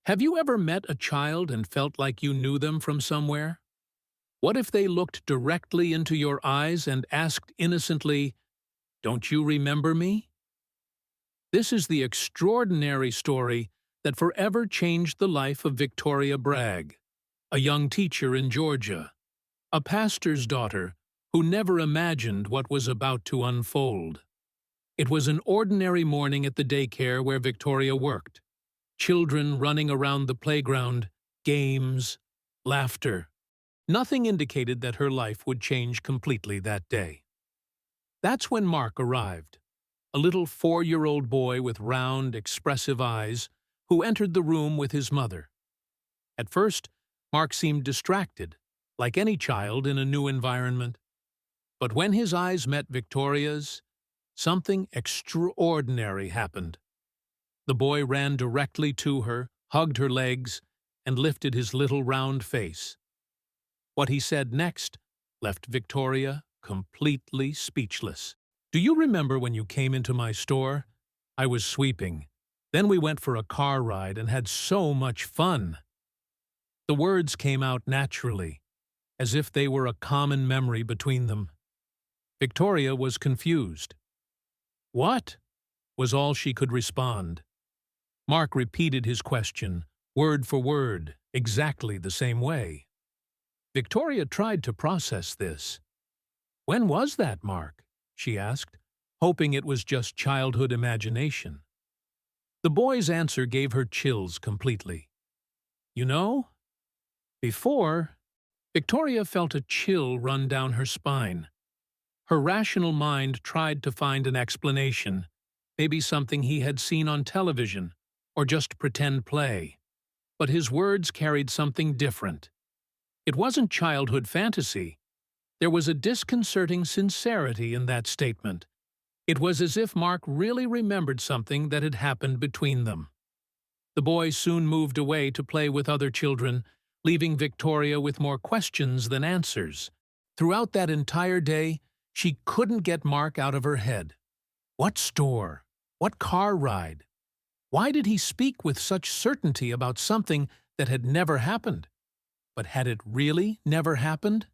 Have you ever met a child and felt like you knew them from somewhere? What if they looked directly into your eyes and asked innocently, "Don't you remember me?" This is the extraordinary story that forever changed the life of Victoria Bragg, a young teacher in Georgia, a pastor's daughter who never imagined what was about to unfold. It was an ordinary morning at the daycare where Victoria worked. Children running around the playground, games, laughter. Nothing indicated that her life would change completely that day. That's when Mark arrived, a little 4-year-old boy with round, expressive eyes who entered the room with his mother. At first, Mark seemed distracted, like any child in a new environment. But when his eyes met Victoria's, something extraordinary happened. The boy ran directly to her, hugged her legs, and lifted his little round face. What he said next left Victoria completely speechless. "Do you remember when you came into my store? I was sweeping. Then we went for a car ride and had so much fun." The words came out naturally, as if they were a common memory between them. Victoria was confused. "What?" was all she could respond. Mark repeated his question, word for word, exactly the same way. Victoria tried to process this. "When was that, Mark?" she asked, hoping it was just childhood imagination. The boy's answer gave her chills completely. "You know, before," Victoria felt a chill run down her spine. Her rational mind tried to find an explanation, maybe something he had seen on television, or just pretend play. But his words carried something different. It wasn't childhood fantasy. There was a disconcerting sincerity in that statement. It was as if Mark really remembered something that had happened between them. The boy soon moved away to play with other children, leaving Victoria with more questions than answers. Throughout that entire day, she couldn't get Mark out of her head. What store? What car ride? Why did he speak with such certainty about something that had never happened? But had it really never happened?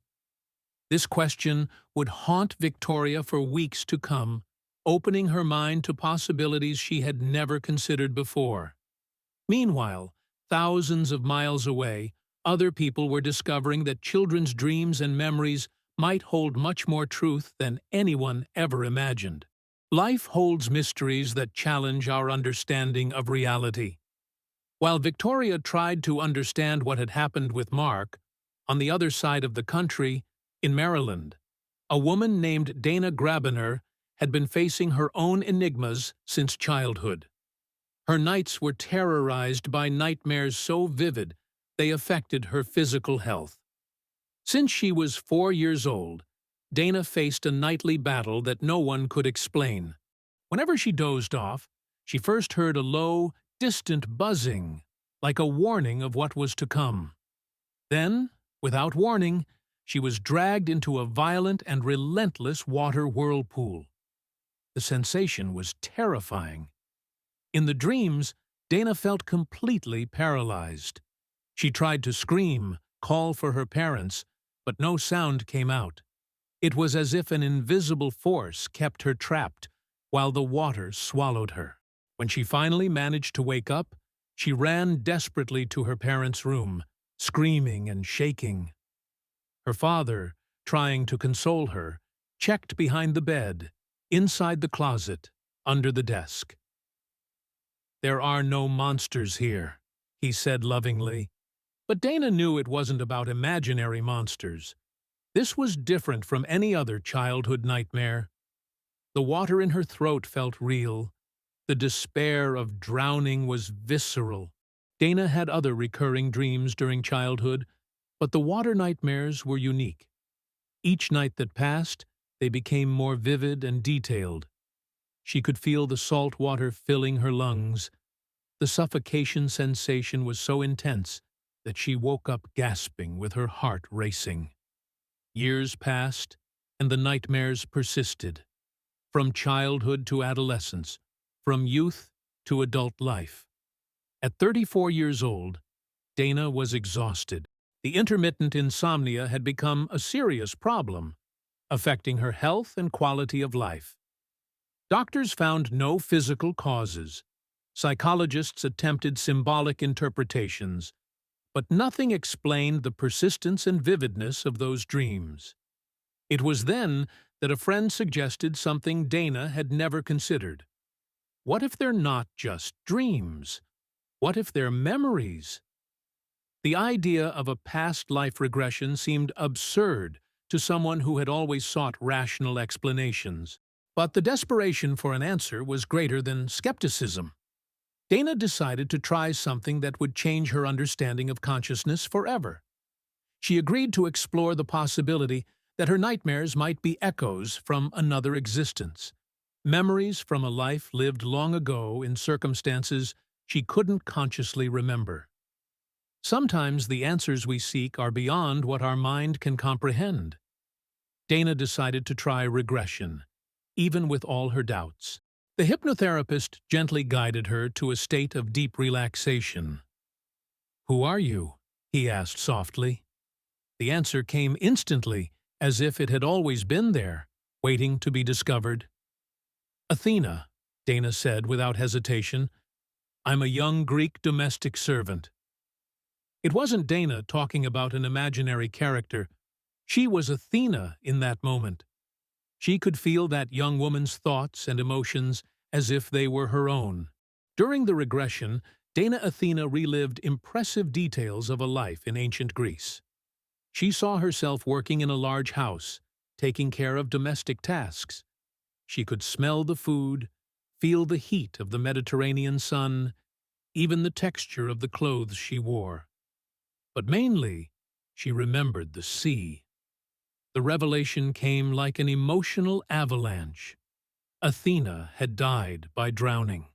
This question would haunt Victoria for weeks to come, opening her mind to possibilities she had never considered before. Meanwhile, thousands of miles away, other people were discovering that children's dreams and memories might hold much more truth than anyone ever imagined. Life holds mysteries that challenge our understanding of reality. While Victoria tried to understand what had happened with Mark, on the other side of the country, in Maryland, a woman named Dana Grabiner had been facing her own enigmas since childhood. Her nights were terrorized by nightmares so vivid they affected her physical health. Since she was 4 years old, Dana faced a nightly battle that no one could explain. Whenever she dozed off, she first heard a low, distant buzzing, like a warning of what was to come. Then, without warning, she was dragged into a violent and relentless water whirlpool. The sensation was terrifying. In the dreams, Dana felt completely paralyzed. She tried to scream, call for her parents, but no sound came out. It was as if an invisible force kept her trapped while the water swallowed her. When she finally managed to wake up, she ran desperately to her parents' room, screaming and shaking. Her father, trying to console her, checked behind the bed, inside the closet, under the desk. "There are no monsters here," he said lovingly. But Dana knew it wasn't about imaginary monsters. This was different from any other childhood nightmare. The water in her throat felt real. The despair of drowning was visceral. Dana had other recurring dreams during childhood, but the water nightmares were unique. Each night that passed, they became more vivid and detailed. She could feel the salt water filling her lungs. The suffocation sensation was so intense that she woke up gasping with her heart racing. Years passed, and the nightmares persisted. From childhood to adolescence, from youth to adult life. At 34 years old, Dana was exhausted. The intermittent insomnia had become a serious problem, affecting her health and quality of life. Doctors found no physical causes. Psychologists attempted symbolic interpretations, but nothing explained the persistence and vividness of those dreams. It was then that a friend suggested something Dana had never considered. What if they're not just dreams? What if they're memories? The idea of a past life regression seemed absurd to someone who had always sought rational explanations. But the desperation for an answer was greater than skepticism. Dana decided to try something that would change her understanding of consciousness forever. She agreed to explore the possibility that her nightmares might be echoes from another existence, memories from a life lived long ago in circumstances she couldn't consciously remember. Sometimes the answers we seek are beyond what our mind can comprehend. Dana decided to try regression, even with all her doubts. The hypnotherapist gently guided her to a state of deep relaxation. "Who are you?" he asked softly. The answer came instantly, as if it had always been there, waiting to be discovered. "Athena," Dana said without hesitation. "I'm a young Greek domestic servant." It wasn't Dana talking about an imaginary character. She was Athena in that moment. She could feel that young woman's thoughts and emotions as if they were her own. During the regression, Dana Athena relived impressive details of a life in ancient Greece. She saw herself working in a large house, taking care of domestic tasks. She could smell the food, feel the heat of the Mediterranean sun, even the texture of the clothes she wore. But mainly, she remembered the sea. The revelation came like an emotional avalanche. Athena had died by drowning.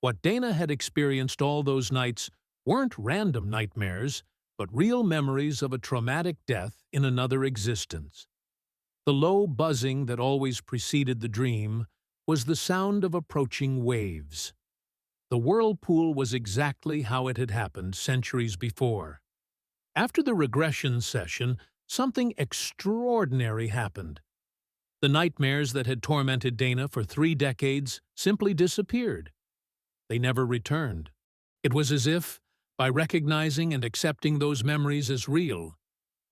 What Dana had experienced all those nights weren't random nightmares, but real memories of a traumatic death in another existence. The low buzzing that always preceded the dream was the sound of approaching waves. The whirlpool was exactly how it had happened centuries before. After the regression session, something extraordinary happened. The nightmares that had tormented Dana for 3 decades simply disappeared. They never returned. It was as if, by recognizing and accepting those memories as real,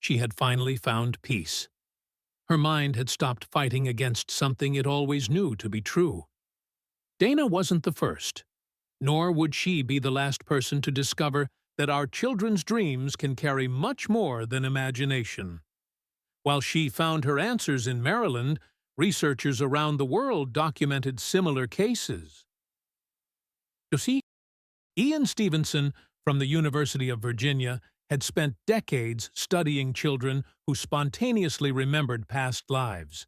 she had finally found peace. Her mind had stopped fighting against something it always knew to be true. Dana wasn't the first, nor would she be the last person to discover that our children's dreams can carry much more than imagination. While she found her answers in Maryland, researchers around the world documented similar cases. You see, Ian Stevenson from the University of Virginia had spent decades studying children who spontaneously remembered past lives.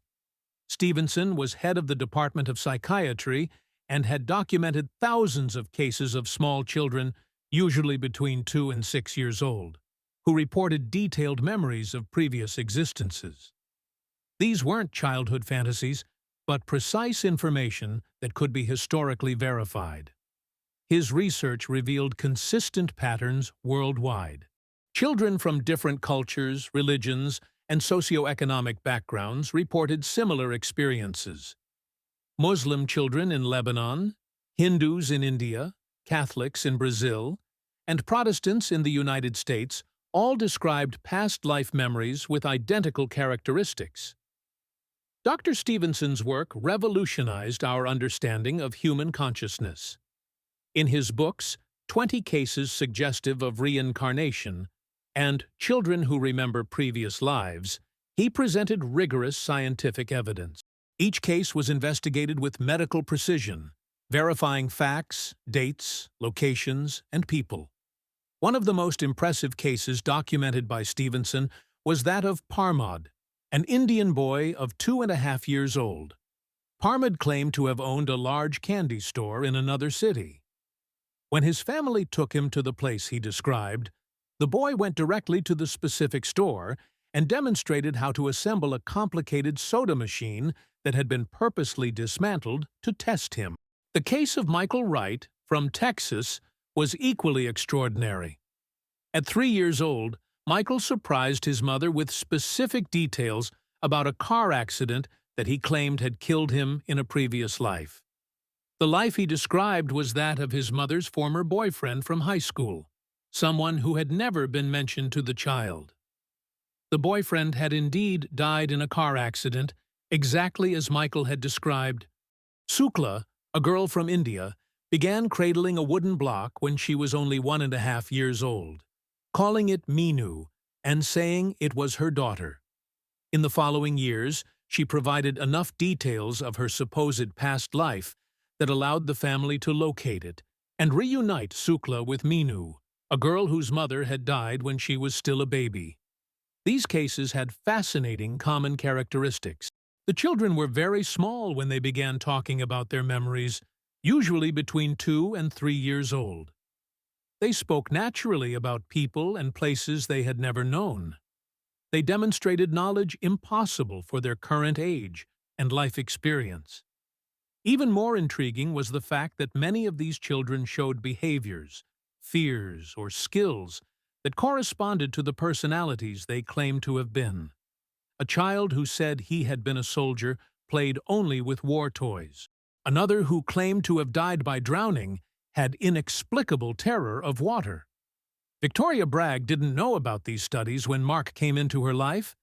Stevenson was head of the Department of Psychiatry and had documented thousands of cases of small children, usually between 2 and 6 years old, who reported detailed memories of previous existences. These weren't childhood fantasies, but precise information that could be historically verified. His research revealed consistent patterns worldwide. Children from different cultures, religions, and socioeconomic backgrounds reported similar experiences. Muslim children in Lebanon, Hindus in India, Catholics in Brazil, and Protestants in the United States all described past life memories with identical characteristics. Dr. Stevenson's work revolutionized our understanding of human consciousness. In his books, 20 Cases Suggestive of Reincarnation and Children Who Remember Previous Lives, he presented rigorous scientific evidence. Each case was investigated with medical precision, verifying facts, dates, locations, and people. One of the most impressive cases documented by Stevenson was that of Parmod, an Indian boy of 2.5 years old. Parmod claimed to have owned a large candy store in another city. When his family took him to the place he described, the boy went directly to the specific store and demonstrated how to assemble a complicated soda machine that had been purposely dismantled to test him. The case of Michael Wright from Texas was equally extraordinary. At 3 years old, Michael surprised his mother with specific details about a car accident that he claimed had killed him in a previous life. The life he described was that of his mother's former boyfriend from high school, someone who had never been mentioned to the child. The boyfriend had indeed died in a car accident, exactly as Michael had described. Sukla, a girl from India, began cradling a wooden block when she was only 1.5 years old, calling it Minu and saying it was her daughter. In the following years, she provided enough details of her supposed past life that allowed the family to locate it and reunite Sukla with Minu, a girl whose mother had died when she was still a baby. These cases had fascinating common characteristics. The children were very small when they began talking about their memories, usually between 2 and 3 years old. They spoke naturally about people and places they had never known. They demonstrated knowledge impossible for their current age and life experience. Even more intriguing was the fact that many of these children showed behaviors, fears, or skills that corresponded to the personalities they claimed to have been. A child who said he had been a soldier played only with war toys. Another who claimed to have died by drowning had inexplicable terror of water. Victoria Bragg didn't know about these studies when Mark came into her life.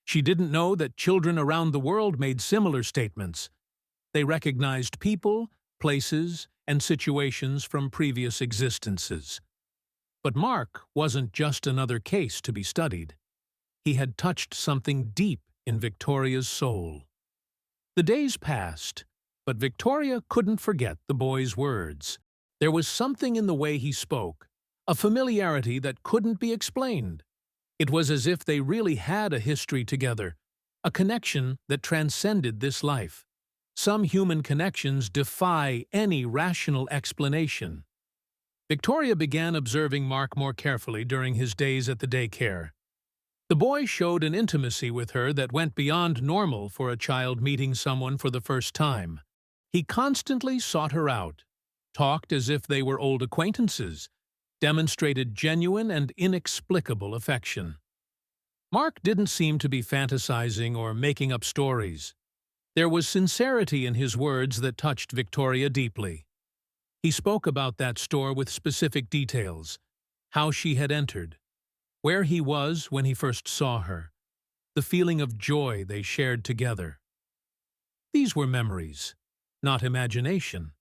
She didn't know that children around the world made similar statements. They recognized people, places, and situations from previous existences. But Mark wasn't just another case to be studied. He had touched something deep in Victoria's soul. The days passed, but Victoria couldn't forget the boy's words. There was something in the way he spoke, a familiarity that couldn't be explained. It was as if they really had a history together, a connection that transcended this life. Some human connections defy any rational explanation. Victoria began observing Mark more carefully during his days at the daycare. The boy showed an intimacy with her that went beyond normal for a child meeting someone for the first time. He constantly sought her out, talked as if they were old acquaintances, demonstrated genuine and inexplicable affection. Mark didn't seem to be fantasizing or making up stories. There was sincerity in his words that touched Victoria deeply. He spoke about that store with specific details, how she had entered, where he was when he first saw her, the feeling of joy they shared together. These were memories, not imagination.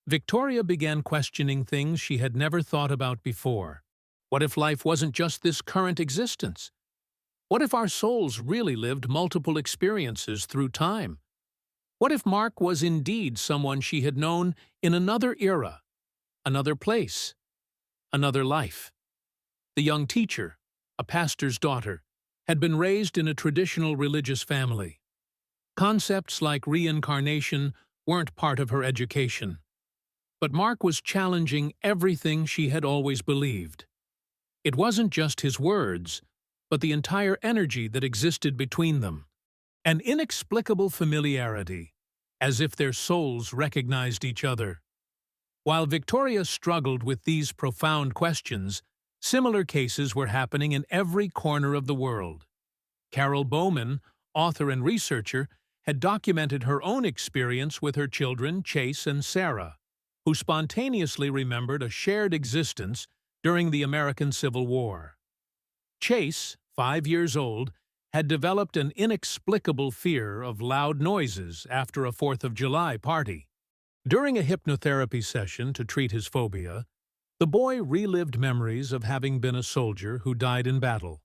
Victoria began questioning things she had never thought about before. What if life wasn't just this current existence? What if our souls really lived multiple experiences through time? What if Mark was indeed someone she had known in another era, another place, another life? The young teacher, a pastor's daughter, had been raised in a traditional religious family. Concepts like reincarnation weren't part of her education. But Mark was challenging everything she had always believed. It wasn't just his words, but the entire energy that existed between them. An inexplicable familiarity, as if their souls recognized each other. While Victoria struggled with these profound questions, similar cases were happening in every corner of the world. Carol Bowman, author and researcher, had documented her own experience with her children, Chase and Sarah, who spontaneously remembered a shared existence during the American Civil War. Chase, 5 years old, had developed an inexplicable fear of loud noises after a 4th of July party. During a hypnotherapy session to treat his phobia, the boy relived memories of having been a soldier who died in battle.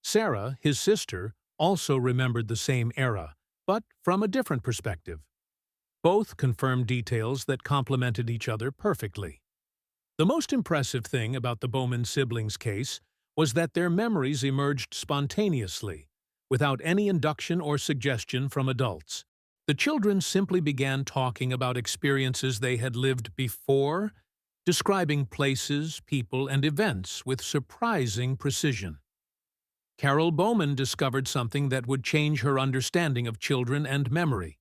Sarah, his sister, also remembered the same era, but from a different perspective. Both confirmed details that complemented each other perfectly. The most impressive thing about the Bowman siblings' case was that their memories emerged spontaneously, without any induction or suggestion from adults. The children simply began talking about experiences they had lived before, describing places, people, and events with surprising precision. Carol Bowman discovered something that would change her understanding of children and memory.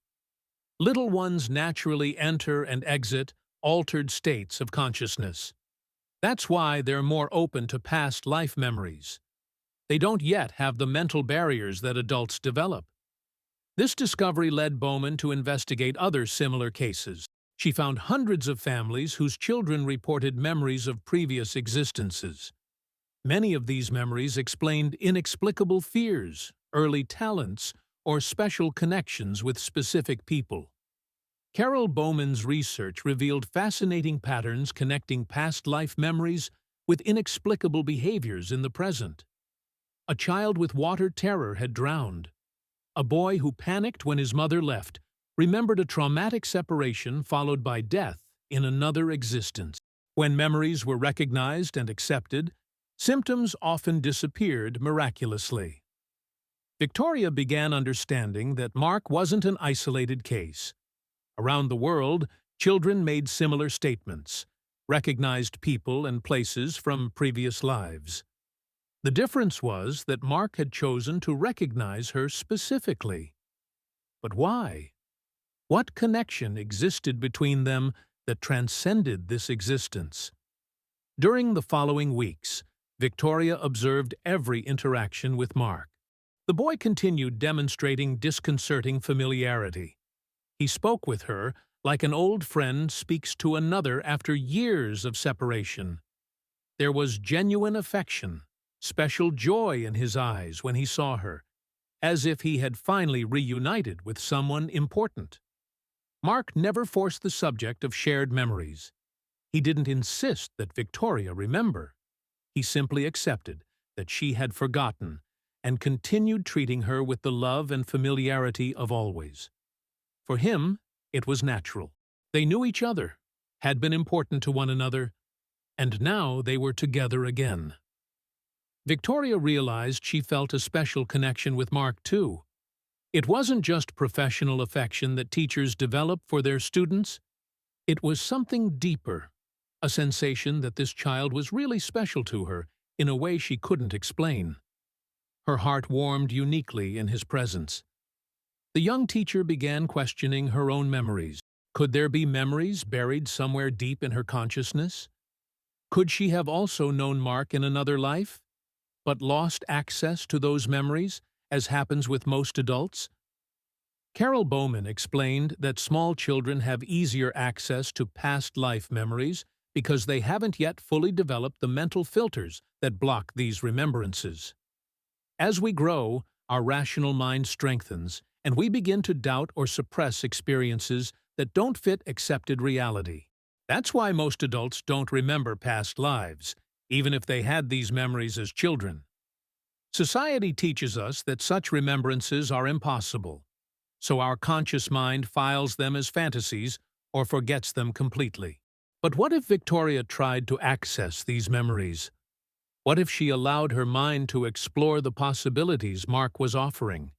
Little ones naturally enter and exit altered states of consciousness. That's why they're more open to past life memories. They don't yet have the mental barriers that adults develop. This discovery led Bowman to investigate other similar cases. She found hundreds of families whose children reported memories of previous existences. Many of these memories explained inexplicable fears, early talents, or special connections with specific people. Carol Bowman's research revealed fascinating patterns connecting past life memories with inexplicable behaviors in the present. A child with water terror had drowned. A boy who panicked when his mother left remembered a traumatic separation followed by death in another existence. When memories were recognized and accepted, symptoms often disappeared miraculously. Victoria began understanding that Mark wasn't an isolated case. Around the world, children made similar statements, recognized people and places from previous lives. The difference was that Mark had chosen to recognize her specifically. But why? What connection existed between them that transcended this existence? During the following weeks, Victoria observed every interaction with Mark. The boy continued demonstrating disconcerting familiarity. He spoke with her like an old friend speaks to another after years of separation. There was genuine affection, special joy in his eyes when he saw her, as if he had finally reunited with someone important. Mark never forced the subject of shared memories. He didn't insist that Victoria remember. He simply accepted that she had forgotten and continued treating her with the love and familiarity of always. For him, it was natural. They knew each other, had been important to one another, and now they were together again. Victoria realized she felt a special connection with Mark, too. It wasn't just professional affection that teachers develop for their students. It was something deeper, a sensation that this child was really special to her in a way she couldn't explain. Her heart warmed uniquely in his presence. The young teacher began questioning her own memories. Could there be memories buried somewhere deep in her consciousness? Could she have also known Mark in another life, but lost access to those memories, as happens with most adults? Carol Bowman explained that small children have easier access to past life memories because they haven't yet fully developed the mental filters that block these remembrances. As we grow, our rational mind strengthens, and we begin to doubt or suppress experiences that don't fit accepted reality. That's why most adults don't remember past lives, even if they had these memories as children. Society teaches us that such remembrances are impossible, so our conscious mind files them as fantasies or forgets them completely. But what if Victoria tried to access these memories? What if she allowed her mind to explore the possibilities Mark was offering?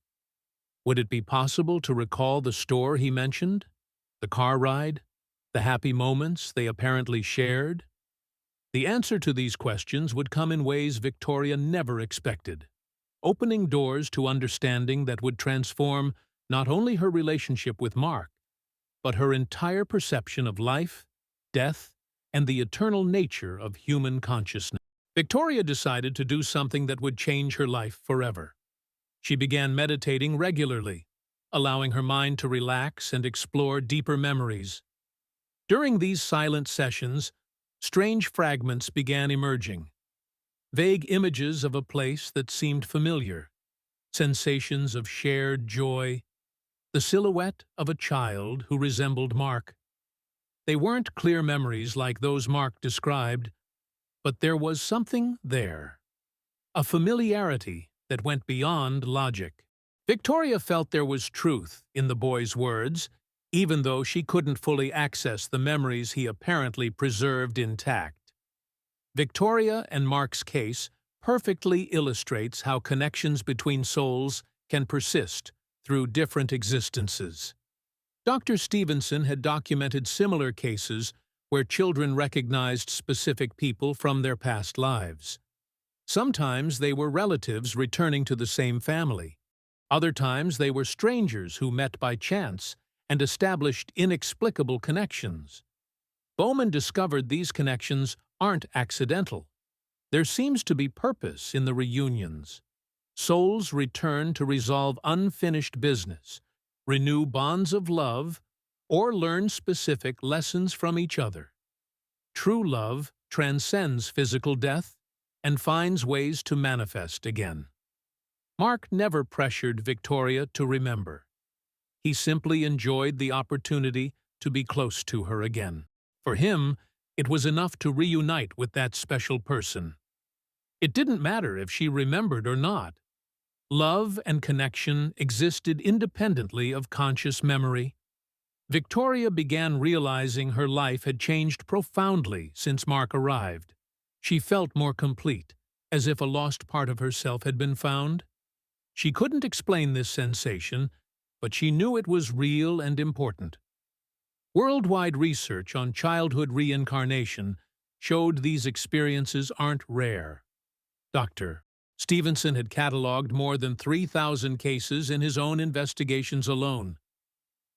Would it be possible to recall the store he mentioned, the car ride, the happy moments they apparently shared? The answer to these questions would come in ways Victoria never expected, opening doors to understanding that would transform not only her relationship with Mark, but her entire perception of life, death, and the eternal nature of human consciousness. Victoria decided to do something that would change her life forever. She began meditating regularly, allowing her mind to relax and explore deeper memories. During these silent sessions, strange fragments began emerging. Vague images of a place that seemed familiar, sensations of shared joy, the silhouette of a child who resembled Mark. They weren't clear memories like those Mark described, but there was something there, a familiarity that went beyond logic. Victoria felt there was truth in the boy's words, even though she couldn't fully access the memories he apparently preserved intact. Victoria and Mark's case perfectly illustrates how connections between souls can persist through different existences. Dr. Stevenson had documented similar cases where children recognized specific people from their past lives. Sometimes they were relatives returning to the same family. Other times they were strangers who met by chance and established inexplicable connections. Bowman discovered these connections aren't accidental. There seems to be purpose in the reunions. Souls return to resolve unfinished business, renew bonds of love, or learn specific lessons from each other. True love transcends physical death and finds ways to manifest again. Mark never pressured Victoria to remember. He simply enjoyed the opportunity to be close to her again. For him, it was enough to reunite with that special person. It didn't matter if she remembered or not. Love and connection existed independently of conscious memory. Victoria began realizing her life had changed profoundly since Mark arrived. She felt more complete, as if a lost part of herself had been found. She couldn't explain this sensation, but she knew it was real and important. Worldwide research on childhood reincarnation showed these experiences aren't rare. Dr. Stevenson had cataloged more than 3,000 cases in his own investigations alone.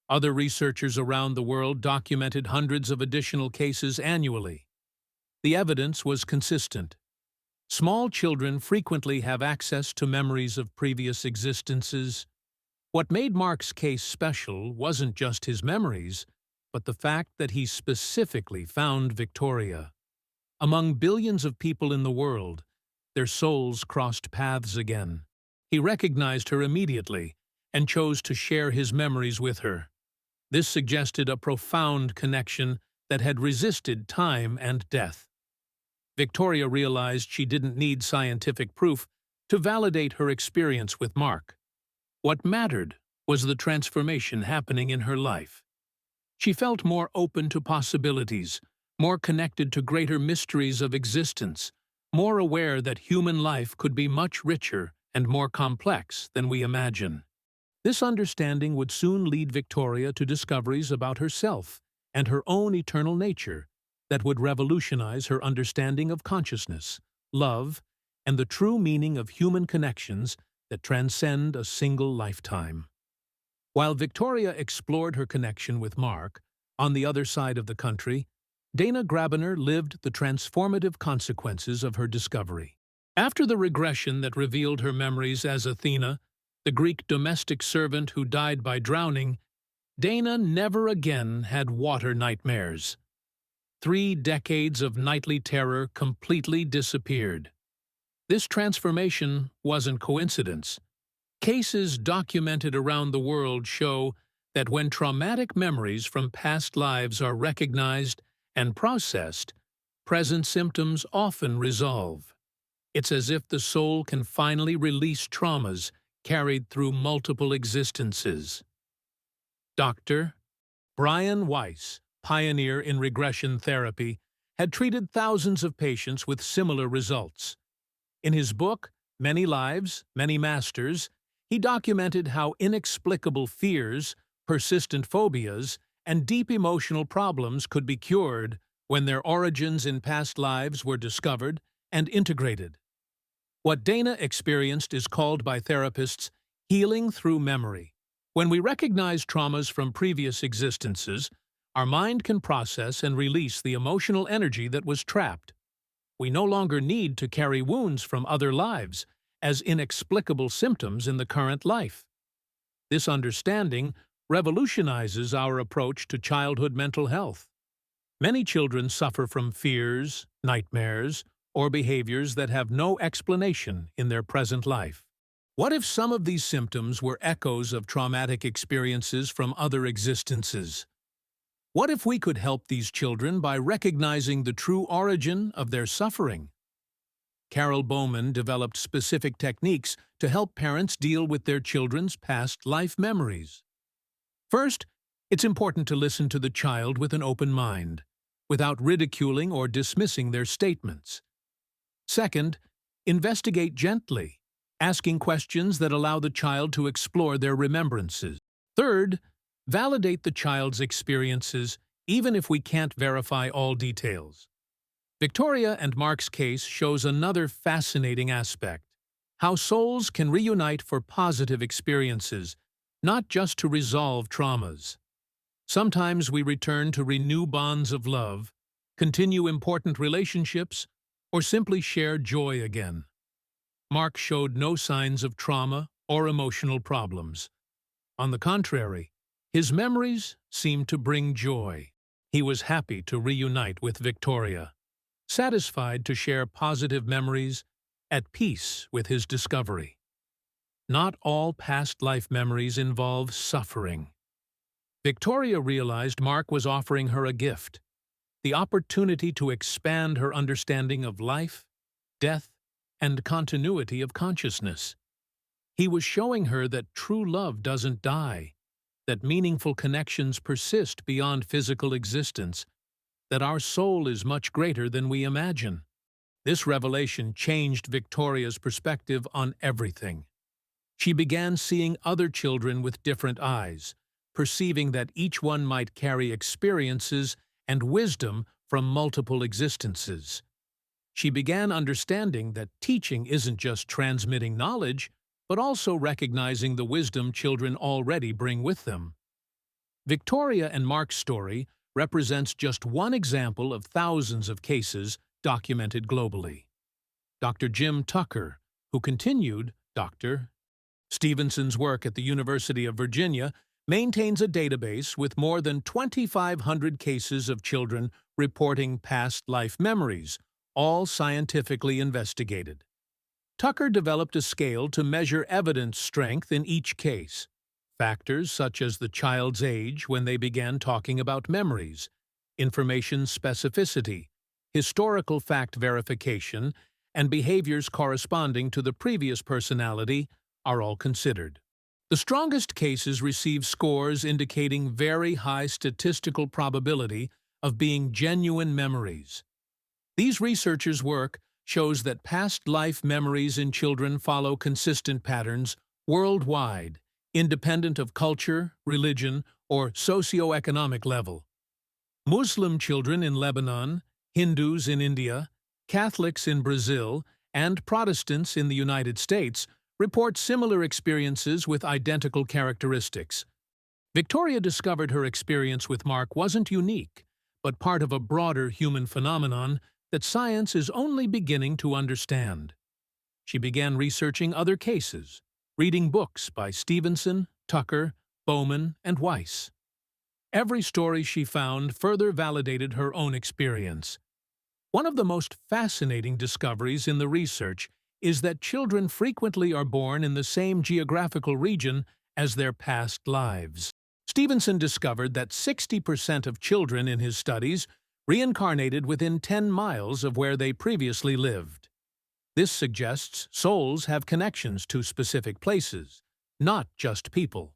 Other researchers around the world documented hundreds of additional cases annually. The evidence was consistent. Small children frequently have access to memories of previous existences. What made Mark's case special wasn't just his memories, but the fact that he specifically found Victoria. Among billions of people in the world, their souls crossed paths again. He recognized her immediately and chose to share his memories with her. This suggested a profound connection that had resisted time and death. Victoria realized she didn't need scientific proof to validate her experience with Mark. What mattered was the transformation happening in her life. She felt more open to possibilities, more connected to greater mysteries of existence, more aware that human life could be much richer and more complex than we imagine. This understanding would soon lead Victoria to discoveries about herself and her own eternal nature that would revolutionize her understanding of consciousness, love, and the true meaning of human connections that transcend a single lifetime. While Victoria explored her connection with Mark, on the other side of the country, Dana Grabiner lived the transformative consequences of her discovery. After the regression that revealed her memories as Athena, the Greek domestic servant who died by drowning, Dana never again had water nightmares. 3 decades of nightly terror completely disappeared. This transformation wasn't coincidence. Cases documented around the world show that when traumatic memories from past lives are recognized and processed, present symptoms often resolve. It's as if the soul can finally release traumas carried through multiple existences. Dr. Brian Weiss, pioneer in regression therapy, had treated thousands of patients with similar results. In his book, Many Lives, Many Masters, he documented how inexplicable fears, persistent phobias, and deep emotional problems could be cured when their origins in past lives were discovered and integrated. What Dana experienced is called by therapists healing through memory. When we recognize traumas from previous existences, our mind can process and release the emotional energy that was trapped. We no longer need to carry wounds from other lives as inexplicable symptoms in the current life. This understanding revolutionizes our approach to childhood mental health. Many children suffer from fears, nightmares, or behaviors that have no explanation in their present life. What if some of these symptoms were echoes of traumatic experiences from other existences? What if we could help these children by recognizing the true origin of their suffering? Carol Bowman developed specific techniques to help parents deal with their children's past life memories. First, it's important to listen to the child with an open mind, without ridiculing or dismissing their statements. Second, investigate gently, asking questions that allow the child to explore their remembrances. Third, validate the child's experiences, even if we can't verify all details. Victoria and Mark's case shows another fascinating aspect: how souls can reunite for positive experiences, not just to resolve traumas. Sometimes we return to renew bonds of love, continue important relationships, or simply share joy again. Mark showed no signs of trauma or emotional problems. On the contrary, his memories seemed to bring joy. He was happy to reunite with Victoria, satisfied to share positive memories, at peace with his discovery. Not all past life memories involve suffering. Victoria realized Mark was offering her a gift, the opportunity to expand her understanding of life, death, and continuity of consciousness. He was showing her that true love doesn't die, that meaningful connections persist beyond physical existence, that our soul is much greater than we imagine. This revelation changed Victoria's perspective on everything. She began seeing other children with different eyes, perceiving that each one might carry experiences and wisdom from multiple existences. She began understanding that teaching isn't just transmitting knowledge, but also recognizing the wisdom children already bring with them. Victoria and Mark's story represents just one example of thousands of cases documented globally. Dr. Jim Tucker, who continued Dr. Stevenson's work at the University of Virginia, maintains a database with more than 2,500 cases of children reporting past life memories, all scientifically investigated. Tucker developed a scale to measure evidence strength in each case. Factors such as the child's age when they began talking about memories, information specificity, historical fact verification, and behaviors corresponding to the previous personality are all considered. The strongest cases receive scores indicating very high statistical probability of being genuine memories. These researchers' work shows that past life memories in children follow consistent patterns worldwide, independent of culture, religion, or socioeconomic level. Muslim children in Lebanon, Hindus in India, Catholics in Brazil, and Protestants in the United States report similar experiences with identical characteristics. Victoria discovered her experience with Mark wasn't unique, but part of a broader human phenomenon that science is only beginning to understand. She began researching other cases, reading books by Stevenson, Tucker, Bowman, and Weiss. Every story she found further validated her own experience. One of the most fascinating discoveries in the research is that children frequently are born in the same geographical region as their past lives. Stevenson discovered that 60% of children in his studies reincarnated within 10 miles of where they previously lived. This suggests souls have connections to specific places, not just people.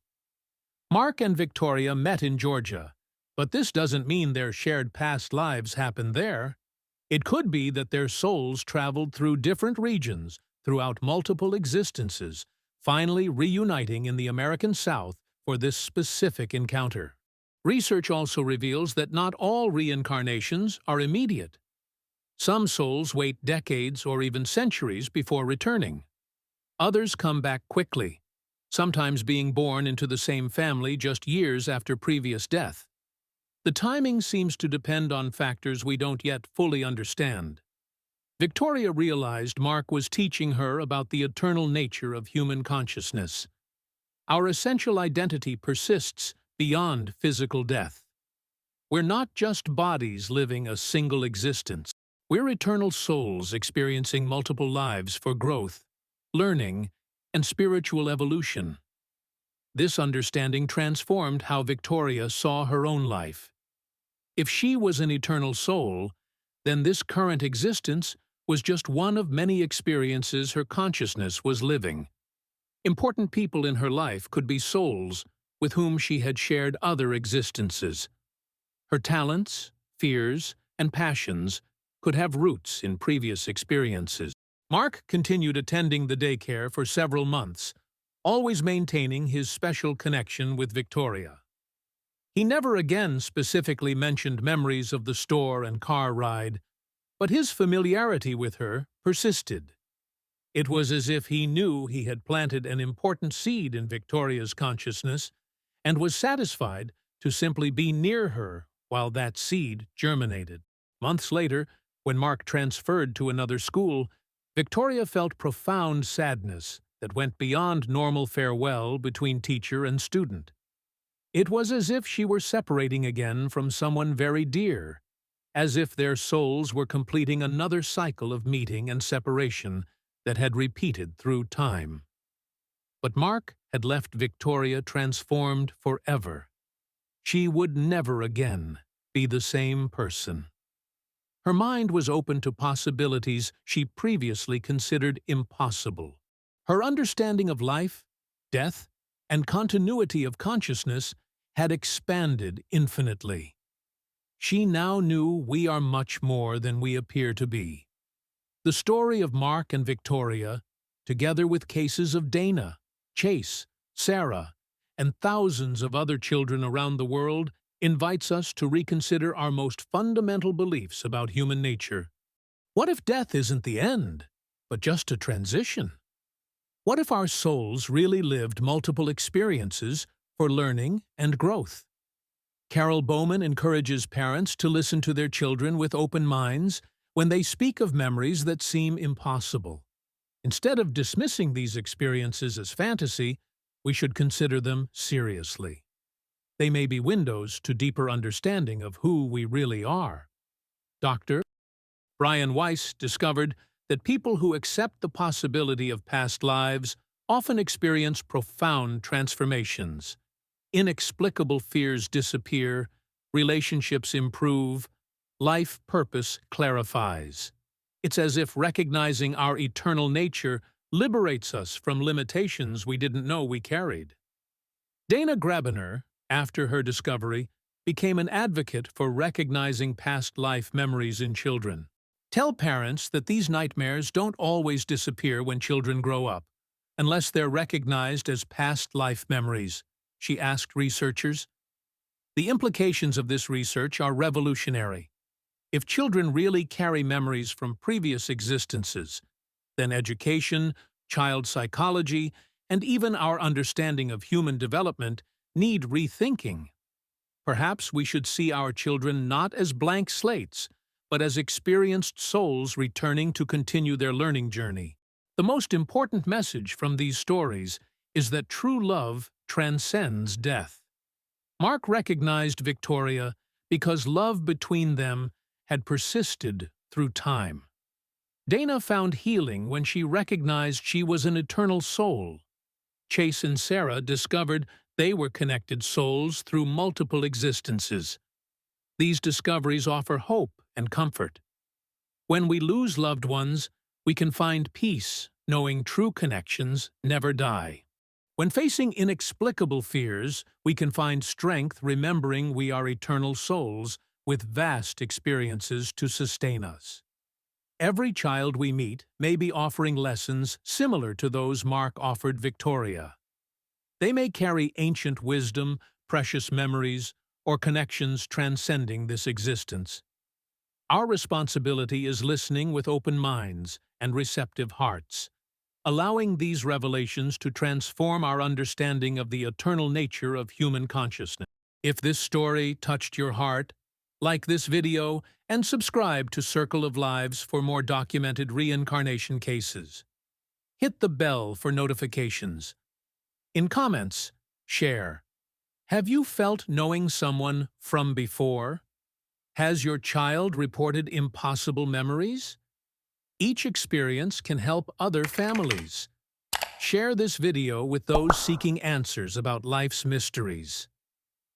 Mark and Victoria met in Georgia, but this doesn't mean their shared past lives happened there. It could be that their souls traveled through different regions throughout multiple existences, finally reuniting in the American South for this specific encounter. Research also reveals that not all reincarnations are immediate. Some souls wait decades or even centuries before returning. Others come back quickly, sometimes being born into the same family just years after previous death. The timing seems to depend on factors we don't yet fully understand. Victoria realized Mark was teaching her about the eternal nature of human consciousness. Our essential identity persists beyond physical death. We're not just bodies living a single existence. We're eternal souls experiencing multiple lives for growth, learning, and spiritual evolution. This understanding transformed how Victoria saw her own life. If she was an eternal soul, then this current existence was just one of many experiences her consciousness was living. Important people in her life could be souls with whom she had shared other existences. Her talents, fears, and passions could have roots in previous experiences. Mark continued attending the daycare for several months, always maintaining his special connection with Victoria. He never again specifically mentioned memories of the store and car ride, but his familiarity with her persisted. It was as if he knew he had planted an important seed in Victoria's consciousness and was satisfied to simply be near her while that seed germinated. Months later, when Mark transferred to another school, Victoria felt profound sadness that went beyond normal farewell between teacher and student. It was as if she were separating again from someone very dear, as if their souls were completing another cycle of meeting and separation that had repeated through time. But Mark had left Victoria transformed forever. She would never again be the same person. Her mind was open to possibilities she previously considered impossible. Her understanding of life, death, and continuity of consciousness had expanded infinitely. She now knew we are much more than we appear to be. The story of Mark and Victoria, together with cases of Dana, Chase, Sarah, and thousands of other children around the world, invites us to reconsider our most fundamental beliefs about human nature. What if death isn't the end, but just a transition? What if our souls really lived multiple experiences for learning and growth? Carol Bowman encourages parents to listen to their children with open minds when they speak of memories that seem impossible. Instead of dismissing these experiences as fantasy, we should consider them seriously. They may be windows to deeper understanding of who we really are. Dr. Brian Weiss discovered that people who accept the possibility of past lives often experience profound transformations. Inexplicable fears disappear, relationships improve, life purpose clarifies. It's as if recognizing our eternal nature liberates us from limitations we didn't know we carried. Dana Grabiner, after her discovery, became an advocate for recognizing past life memories in children. Tell parents that these nightmares don't always disappear when children grow up, unless they're recognized as past life memories, she asked researchers. The implications of this research are revolutionary. If children really carry memories from previous existences, then education, child psychology, and even our understanding of human development need rethinking. Perhaps we should see our children not as blank slates, but as experienced souls returning to continue their learning journey. The most important message from these stories is that true love transcends death. Mark recognized Victoria because love between them had persisted through time. Dana found healing when she recognized she was an eternal soul. Chase and Sarah discovered they were connected souls through multiple existences. These discoveries offer hope and comfort. When we lose loved ones, we can find peace, knowing true connections never die. When facing inexplicable fears, we can find strength remembering we are eternal souls with vast experiences to sustain us. Every child we meet may be offering lessons similar to those Mark offered Victoria. They may carry ancient wisdom, precious memories, or connections transcending this existence. Our responsibility is listening with open minds and receptive hearts, allowing these revelations to transform our understanding of the eternal nature of human consciousness. If this story touched your heart, like this video and subscribe to Circle of Lives for more documented reincarnation cases. Hit the bell for notifications. In comments, share. Have you felt knowing someone from before? Has your child reported impossible memories? Each experience can help other families. Share this video with those seeking answers about life's mysteries.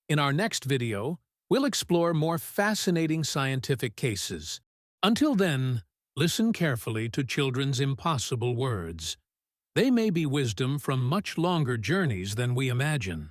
In our next video, we'll explore more fascinating scientific cases. Until then, listen carefully to children's impossible words. They may be wisdom from much longer journeys than we imagine.